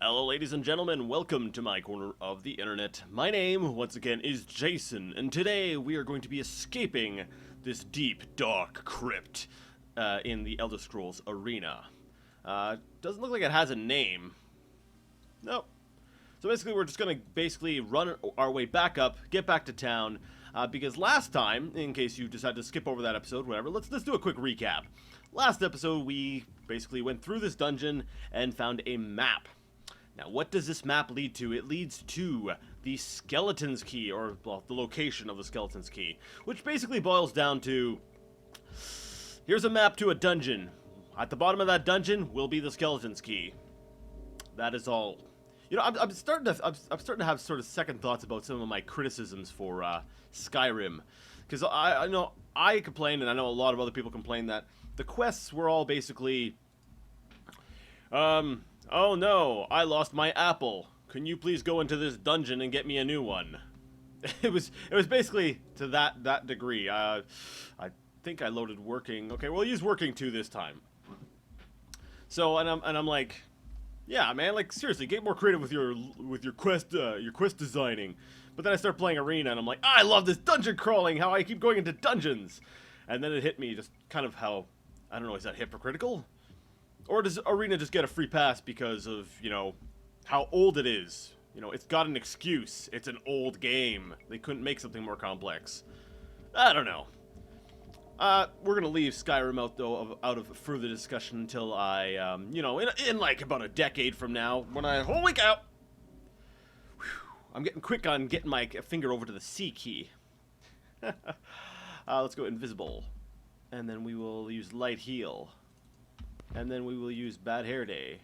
Hello ladies and gentlemen, welcome to my corner of the internet. My name, once again, is Jason, and today we are going to be escaping this deep, dark crypt in the Elder Scrolls Arena. Doesn't look like it has a name. Nope. So basically we're just going to run our way back up, get back to town, because last time, in case you decided to skip over that episode, whatever, let's do a quick recap. Last episode we basically went through this dungeon and found a map. Now, what does this map lead to? It leads to the Skeleton's Key, or, well, the location of the Skeleton's Key, which basically boils down to, here's a map to a dungeon. At the bottom of that dungeon will be the Skeleton's Key. That is all. You know, I'm starting to have sort of second thoughts about some of my criticisms for Skyrim, because I know I complained, and I know a lot of other people complain that the quests were all basically, oh no, I lost my apple. Can you please go into this dungeon and get me a new one? It was basically to that degree. I think I loaded working. Okay, we'll use working 2 this time. So and I'm like, yeah, man, like seriously, get more creative with your quest designing. But then I start playing Arena and I'm like, I love this dungeon crawling. How I keep going into dungeons. And then it hit me just kind of how, I don't know, is that hypocritical? Or does Arena just get a free pass because of, you know, how old it is? You know, it's got an excuse. It's an old game. They couldn't make something more complex. I don't know. We're gonna leave Skyrim out, though, out of further discussion until I, you know, in like about a decade from now, when holy cow! Whew, I'm getting quick on getting my finger over to the C key. Let's go invisible. And then we will use light heal. And then we will use Bad Hair Day.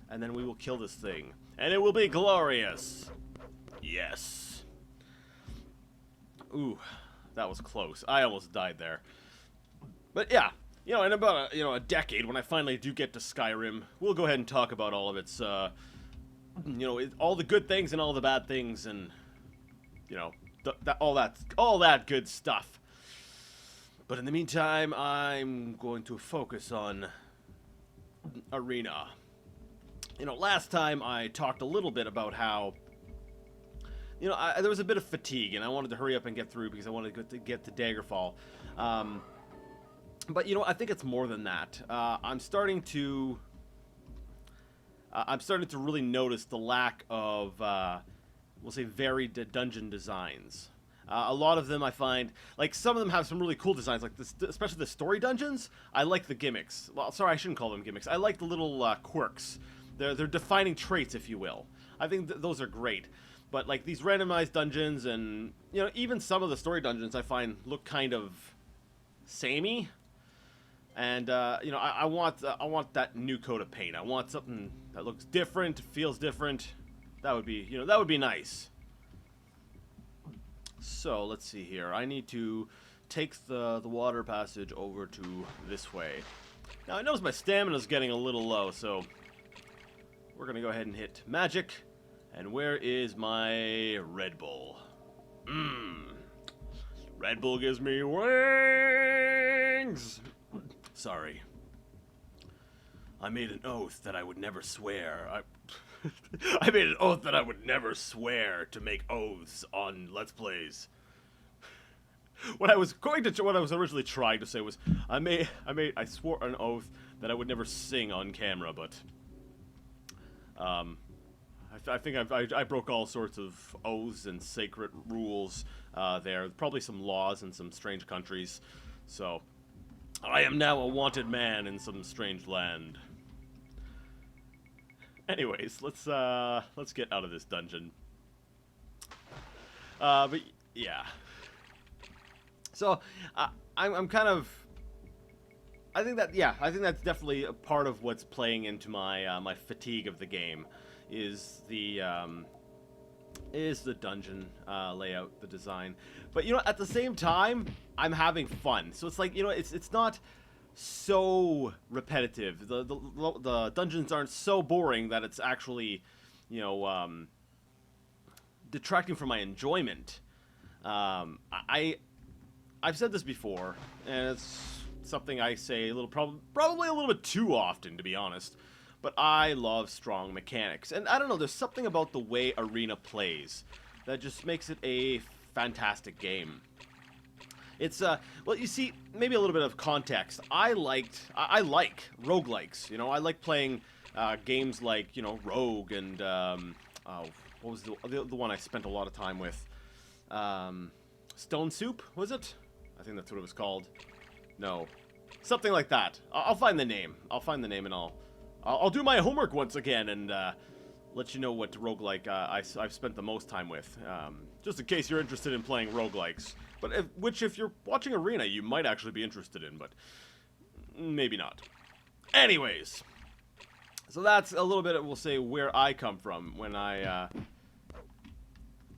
And then we will kill this thing. And it will be glorious. Yes. Ooh, that was close. I almost died there. But yeah, you know, in about a decade, when I finally do get to Skyrim, we'll go ahead and talk about all of its, you know, all the good things and all the bad things, and you know, all that good stuff. But in the meantime, I'm going to focus on Arena. You know, last time I talked a little bit about how, you know, there was a bit of fatigue, and I wanted to hurry up and get through because I wanted to get to Daggerfall. But, you know, I think it's more than that. I'm starting to really notice the lack of, we'll say, varied dungeon designs. A lot of them I find, like, some of them have some really cool designs, like especially the story dungeons. I like the gimmicks. Well, sorry, I shouldn't call them gimmicks. I like the little quirks. They're defining traits, if you will. I think those are great. But like these randomized dungeons, and you know, even some of the story dungeons I find look kind of samey. And you know, I want that new coat of paint. I want something that looks different, feels different. That would be, you know, that would be nice. So, let's see here. I need to take the water passage over to this way. Now, I notice my stamina's getting a little low, so we're going to go ahead and hit magic. And where is my Red Bull? Red Bull gives me wings! Sorry. I made an oath that I would never swear. I made an oath that I would never swear to make oaths on Let's Plays. What I was originally trying to say was, I swore an oath that I would never sing on camera, but I think I broke all sorts of oaths and sacred rules there. Probably some laws in some strange countries. So I am now a wanted man in some strange land. Anyways, let's get out of this dungeon. But yeah. So I'm kind of. I think that's definitely a part of what's playing into my my fatigue of the game, is the dungeon layout, the design. But you know, at the same time, I'm having fun. So it's like, you know, it's not so repetitive. The dungeons aren't so boring that it's actually, you know, detracting from my enjoyment. I've said this before, and it's something I say probably a little bit too often, to be honest. but I love strong mechanics. And I don't know, there's something about the way Arena plays that just makes it a fantastic game. It's, well, you see, maybe a little bit of context. I like roguelikes, you know? I like playing games like, you know, Rogue and, what was the one I spent a lot of time with? Stone Soup, was it? I think that's what it was called. No. Something like that. I'll find the name. I'll find the name and I'll do my homework once again and let you know what roguelike I've spent the most time with. Just in case you're interested in playing roguelikes. But if you're watching Arena, you might actually be interested in, but maybe not. Anyways. So that's a little bit, we'll say, where I come from when I,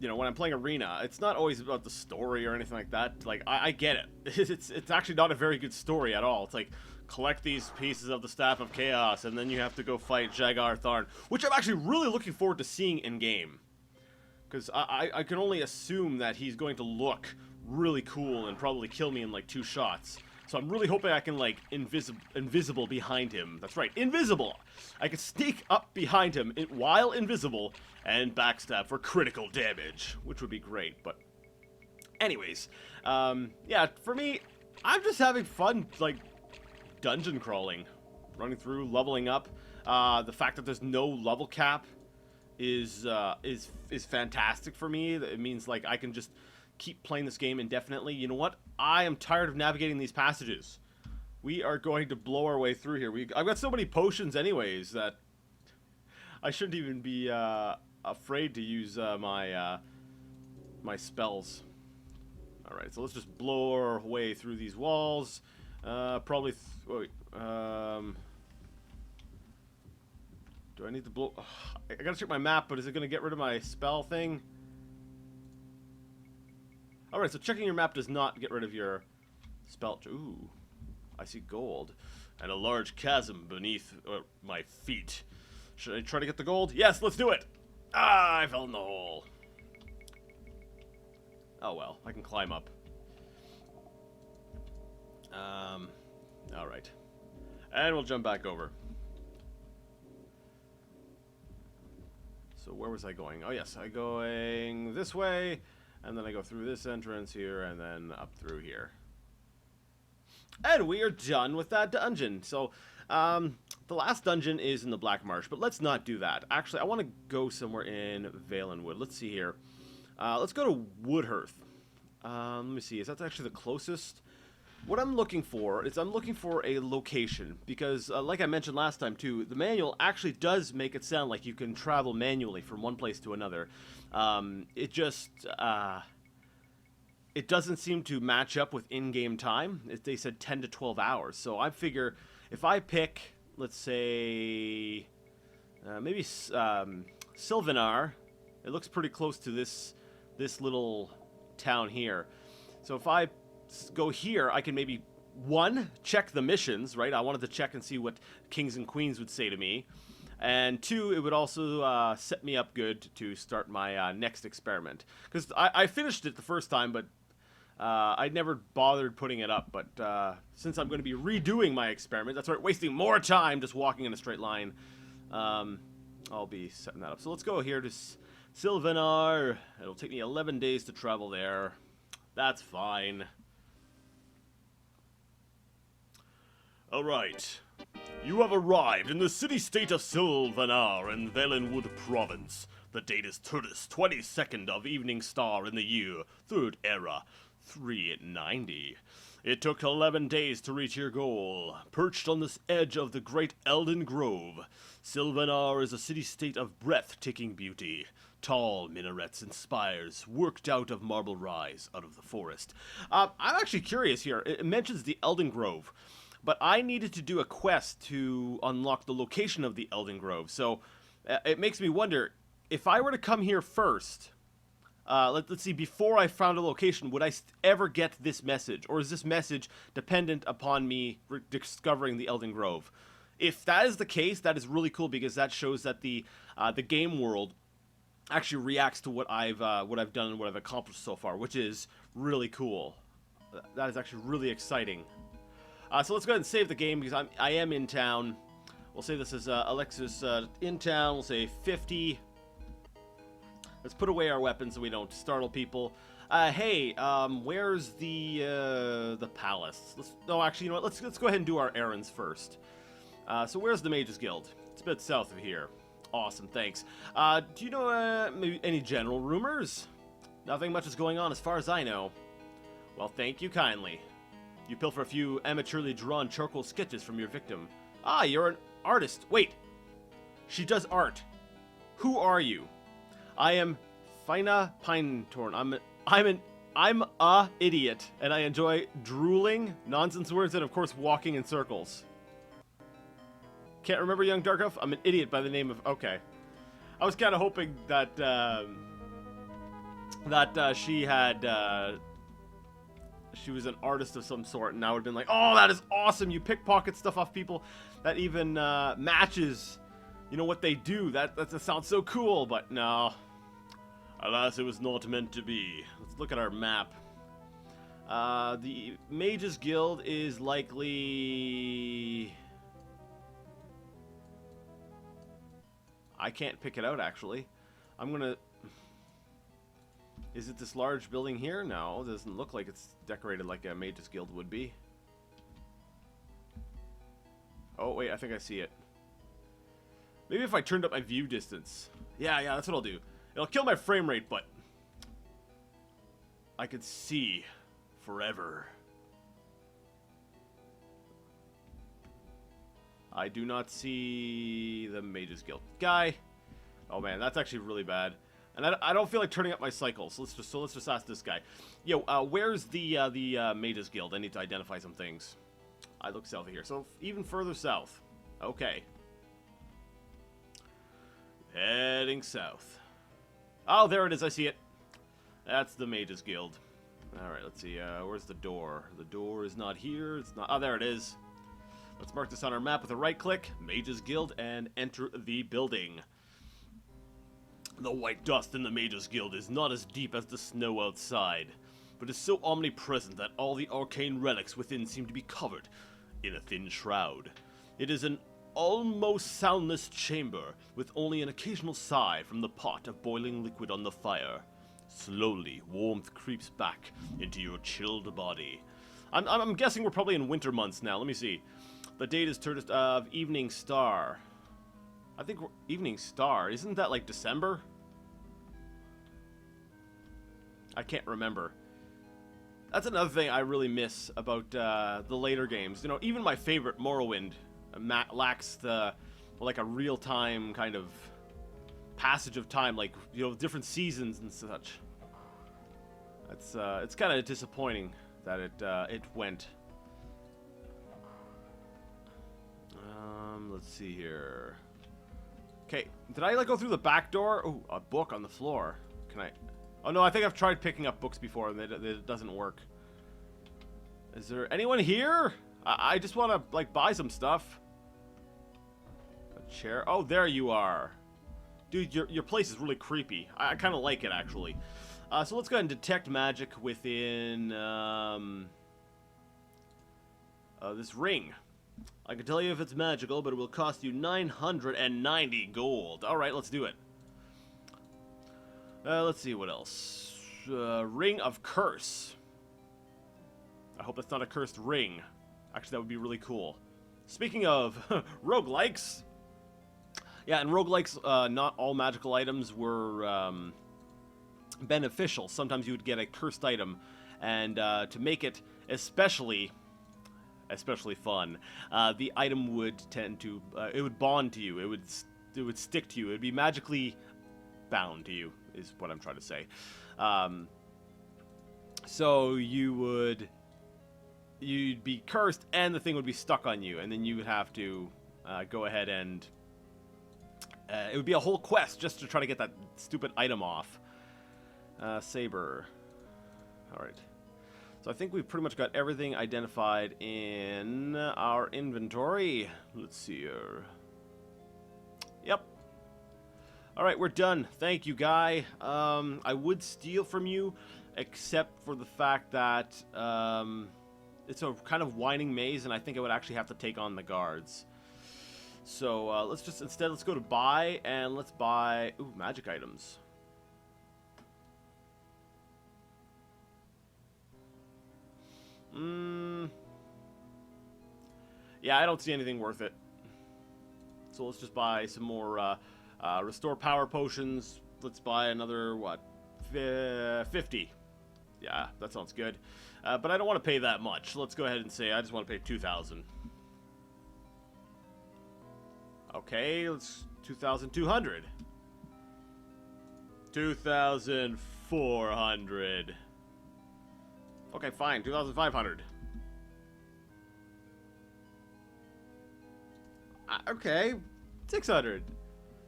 you know, when I'm playing Arena. It's not always about the story or anything like that. Like, I get it. It's actually not a very good story at all. It's like, collect these pieces of the Staff of Chaos, and then you have to go fight Jagar Tharn, which I'm actually really looking forward to seeing in-game. Because I can only assume that he's going to look really cool and probably kill me in, like, 2 shots. So I'm really hoping I can, like, invisible behind him. That's right, invisible! I can sneak up behind him while invisible and backstab for critical damage, which would be great, but... Anyways, yeah, for me, I'm just having fun, like, dungeon crawling. Running through, leveling up. The fact that there's no level cap is fantastic for me. It means, like, I can just keep playing this game indefinitely. You know what? I am tired of navigating these passages. We are going to blow our way through here. I've got so many potions anyways that I shouldn't even be afraid to use my spells. Alright, so let's just blow our way through these walls. Probably... wait, do I need to blow... I gotta check my map, but is it gonna get rid of my spell thing? Alright, so checking your map does not get rid of your spell... Ooh, I see gold. And a large chasm beneath my feet. Should I try to get the gold? Yes, let's do it! Ah, I fell in the hole. Oh well, I can climb up. Alright. And we'll jump back over. So where was I going? Oh yes, I'm going this way, and then I go through this entrance here, and then up through here. And we are done with that dungeon. So, the last dungeon is in the Black Marsh, but let's not do that. Actually, I want to go somewhere in Valenwood. Let's see here. Let's go to Woodhearth. Let me see. Is that actually the closest? What I'm looking for is I'm looking for a location, because like I mentioned last time too, the manual actually does make it sound like you can travel manually from one place to another. It just, it doesn't seem to match up with in-game time. They said 10 to 12 hours, so I figure if I pick, let's say, maybe Sylvanar, it looks pretty close to this little town here. So if I go here, I can maybe, 1, check the missions, right? I wanted to check and see what kings and queens would say to me. And 2, it would also set me up good to start my next experiment. Because I finished it the first time, but I never bothered putting it up. But since I'm going to be redoing my experiment, that's right, wasting more time just walking in a straight line, I'll be setting that up. So let's go here to Sylvanar. It'll take me 11 days to travel there. That's fine. Alright, you have arrived in the city-state of Sylvanar in Valenwood Province. The date is Turis, 22nd of Evening Star in the year, 3rd Era, 390. It took 11 days to reach your goal. Perched on this edge of the great Elden Grove, Sylvanar is a city-state of breathtaking beauty. Tall minarets and spires worked out of marble rise out of the forest. I'm actually curious here. It mentions the Elden Grove. But I needed to do a quest to unlock the location of the Elden Grove. So it makes me wonder, if I were to come here first, let's see, before I found a location, would I ever get this message? Or is this message dependent upon me discovering the Elden Grove? If that is the case, that is really cool, because that shows that the game world actually reacts to what I've done and what I've accomplished so far, which is really cool. That is actually really exciting. So let's go ahead and save the game, because I am in town. We'll say this is Alexis in town. We'll say 50. Let's put away our weapons so we don't startle people. Hey, where's the palace? Actually, you know what? Let's go ahead and do our errands first. So where's the Mages Guild? It's a bit south of here. Awesome, thanks. Do you know maybe any general rumors? Nothing much is going on as far as I know. Well, thank you kindly. You pilfer a few amateurly drawn charcoal sketches from your victim. Ah, you're an artist. Wait. She does art. Who are you? I am Fina Pinetorn. I'm a idiot, and I enjoy drooling, nonsense words, and of course walking in circles. Can't remember young Darkoff? I'm an idiot by the name of... Okay. I was kind of hoping that, she had, she was an artist of some sort, and I would have been like, oh, that is awesome! You pickpocket stuff off people that even, matches, you know, what they do. That sounds so cool, but no. Alas, it was not meant to be. Let's look at our map. The Mages Guild is likely... I can't pick it out, actually. I'm gonna... Is it this large building here? No, it doesn't look like it's decorated like a Mages Guild would be. Oh, wait, I think I see it. Maybe if I turned up my view distance. Yeah, that's what I'll do. It'll kill my frame rate, but... I could see forever. I do not see the Mages Guild guy. Oh man, that's actually really bad. And I don't feel like turning up my cycles. So let's just ask this guy. Yo, where's the Mages Guild? I need to identify some things. I look south of here, so even further south. Okay. Heading south. Oh, there it is. I see it. That's the Mages Guild. All right, let's see. Where's the door? The door is not here. It's not. Oh, there it is. Let's mark this on our map with a right click, Mages Guild, and enter the building. The white dust in the Mages Guild is not as deep as the snow outside, but is so omnipresent that all the arcane relics within seem to be covered in a thin shroud. It is an almost soundless chamber, with only an occasional sigh from the pot of boiling liquid on the fire. Slowly, warmth creeps back into your chilled body. I'm guessing we're probably in winter months now. Let me see. The date is turned of Evening Star. I think we're Evening Star. Isn't that like December? I can't remember. That's another thing I really miss about the later games. You know, even my favorite, Morrowind, lacks the like a real-time kind of passage of time, like, you know, different seasons and such. It's kind of disappointing that it went. Let's see here. Okay, did I like go through the back door? Oh, a book on the floor. Can I? Oh no, I think I've tried picking up books before and it doesn't work. Is there anyone here? I just want to like buy some stuff. A chair. Oh, there you are. Dude, your place is really creepy. I kind of like it, actually. So let's go ahead and detect magic within this ring. I can tell you if it's magical, but it will cost you 990 gold. Alright, let's do it. Let's see what else. Ring of Curse. I hope that's not a cursed ring. Actually, that would be really cool. Speaking of roguelikes. Yeah, in roguelikes, not all magical items were beneficial. Sometimes you would get a cursed item, and to make it especially fun, the item would tend to it would bond to you. It would stick to you. It would be magically bound to you, is what I'm trying to say. So you'd be cursed, and the thing would be stuck on you, and then you would have to go ahead and it would be a whole quest just to try to get that stupid item off. Saber. All right. So I think we've pretty much got everything identified in our inventory. Let's see here. Yep. All right, we're done. Thank you, guy. I would steal from you, except for the fact that it's a kind of winding maze, and I think I would actually have to take on the guards. So let's go to buy, and let's buy, ooh, magic items. Yeah, I don't see anything worth it. So let's just buy some more restore power potions. Let's buy another, what, 50. Yeah, that sounds good. But I don't want to pay that much. Let's go ahead and say I just want to pay 2,000. Okay, let's 2,200. 2,400. Okay, fine, 2,500. Okay, 600.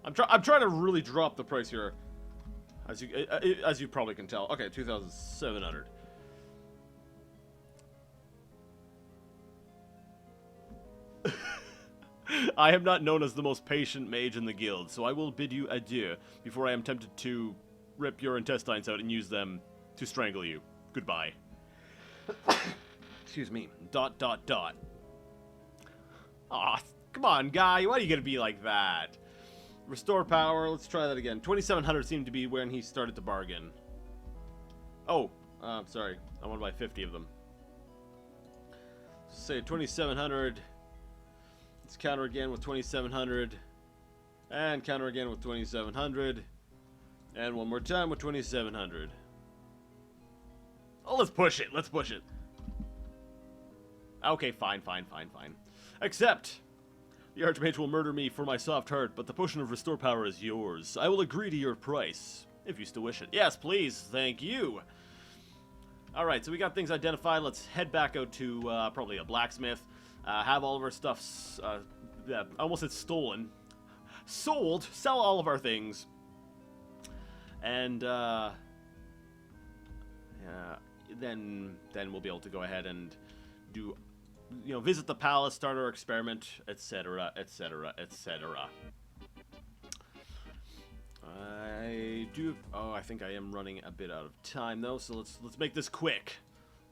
I'm trying to really drop the price here, as you probably can tell. Okay, 2,700. I am not known as the most patient mage in the guild, so I will bid you adieu before I am tempted to rip your intestines out and use them to strangle you. Goodbye. Excuse me. ... Aw, come on, guy. Why are you gonna be like that? Restore power. Let's try that again. 2,700 seemed to be when he started to bargain. Oh, sorry. I want to buy 50 of them. Say 2,700. Let's counter again with 2,700. And counter again with 2,700. And one more time with 2,700. Oh, let's push it. Let's push it. Okay, fine. Except, the Archmage will murder me for my soft heart, but the potion of restore power is yours. I will agree to your price, if you still wish it. Yes, please. Thank you. Alright, so we got things identified. Let's head back out to probably a blacksmith. Have all of our stuff, I almost said stolen. Sold. Sell all of our things. And, yeah, then we'll be able to go ahead and do, you know, visit the palace, start our experiment, etc., etc., etc. I think I am running a bit out of time though, so let's make this quick.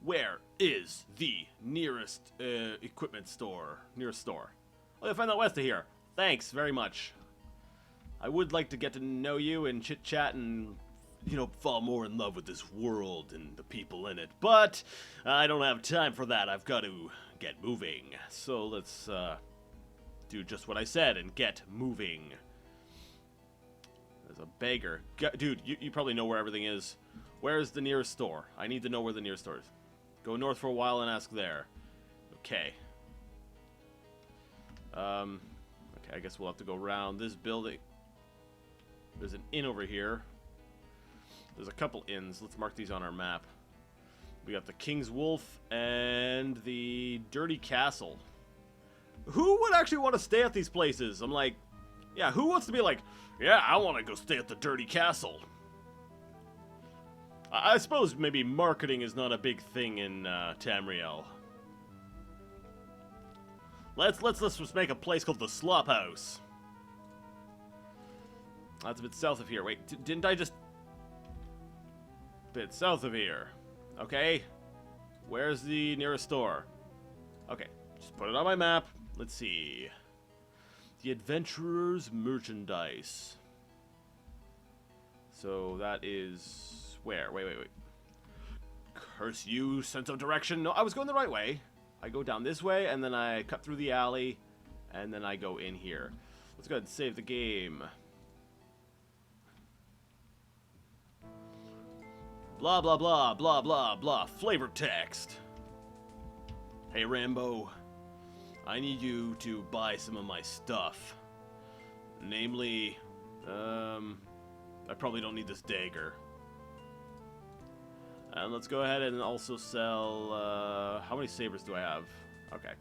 Where is the nearest equipment store? Nearest store. Oh, I find that west of here. Thanks very much. I would like to get to know you and chit chat and, you know, fall more in love with this world and the people in it. But I don't have time for that. I've got to get moving. So let's do just what I said and get moving. There's a beggar. Dude, you probably know where everything is. Where is the nearest store? I need to know where the nearest store is. Go north for a while and ask there. Okay. Okay, I guess we'll have to go around this building. There's an inn over here. There's a couple inns. Let's mark these on our map. We got the King's Wolf and the Dirty Castle. Who would actually want to stay at these places? I'm like, yeah, who wants to be like, yeah, I want to go stay at the Dirty Castle? I suppose maybe marketing is not a big thing in Tamriel. Let's just make a place called the Slop House. That's a bit south of here. Wait, didn't I just... Bit south of here. Okay. Where's the nearest store? Okay, just put it on my map. Let's see. The Adventurer's Merchandise. So that is... Where? Wait. Curse you, sense of direction. No, I was going the right way. I go down this way, and then I cut through the alley, and then I go in here. Let's go ahead and save the game. Blah, blah, blah, blah, blah, blah. Flavor text. Hey, Rambo. I need you to buy some of my stuff. Namely, I probably don't need this dagger. And let's go ahead and also sell, how many sabers do I have? Okay.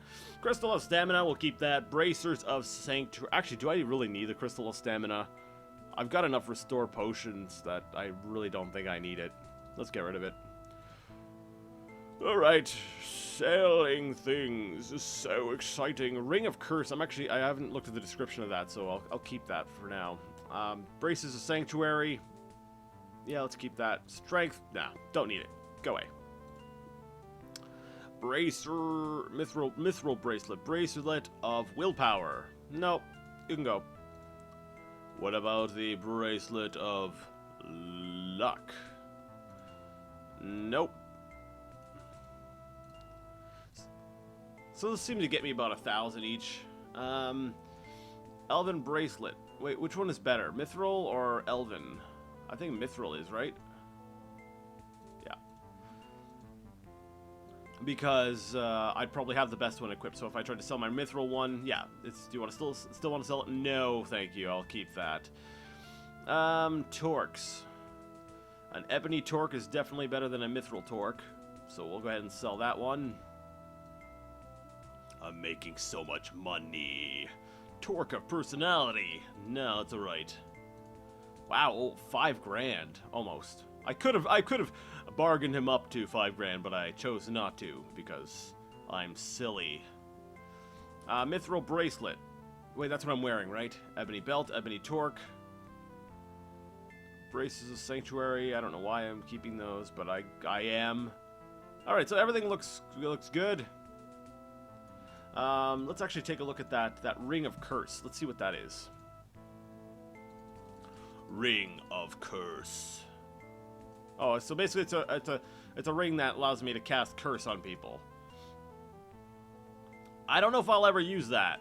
Crystal of Stamina, we'll keep that. Bracers of Sanctuary. Actually, do I really need the Crystal of Stamina? I've got enough Restore Potions that I really don't think I need it. Let's get rid of it. Alright. Selling things is so exciting. Ring of Curse. I haven't looked at the description of that, so I'll keep that for now. Braces of Sanctuary. Yeah, let's keep that. Strength. Nah, don't need it. Go away. Bracer. Mithril Bracelet. Bracelet of Willpower. Nope. You can go. What about the Bracelet of Luck? Nope. So this seemed to get me about 1,000 each. Elven Bracelet. Wait, which one is better? Mithril or Elven? I think Mithril is, right? Yeah. Because I'd probably have the best one equipped. So if I tried to sell my Mithril one, yeah. Do you want to still want to sell it? No, thank you. I'll keep that. Torques. An Ebony Torque is definitely better than a Mithril Torque. So we'll go ahead and sell that one. I'm making so much money. Torque of personality. No, it's alright. Wow, oh, 5 grand. Almost. I could have bargained him up to 5 grand, but I chose not to because I'm silly. Mithril Bracelet. Wait, that's what I'm wearing, right? Ebony Belt, Ebony Torque. Braces of Sanctuary. I don't know why I'm keeping those, but I am. Alright, so everything looks good. Let's actually take a look at that Ring of Curse. Let's see what that is. Ring of Curse. Oh, so basically it's a ring that allows me to cast curse on people. I don't know if I'll ever use that.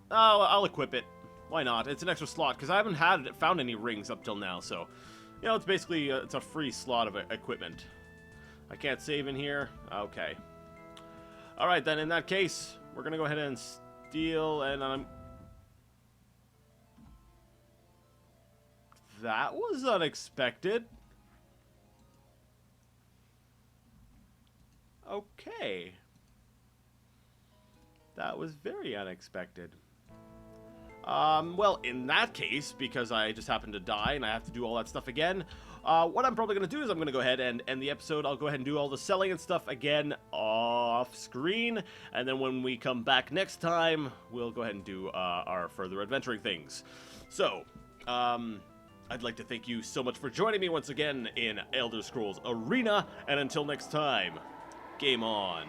Oh, I'll equip it. Why not? It's an extra slot because I haven't found any rings up till now. So, you know, it's basically it's a free slot of equipment. I can't save in here. Okay. All right, then in that case, we're gonna go ahead and steal, and that was unexpected. Okay. That was very unexpected. Well, in that case, because I just happened to die and I have to do all that stuff again, what I'm probably going to do is I'm going to go ahead and end the episode. I'll go ahead and do all the selling and stuff again off screen, and then when we come back next time, we'll go ahead and do our further adventuring things. So, I'd like to thank you so much for joining me once again in Elder Scrolls Arena, and until next time, game on.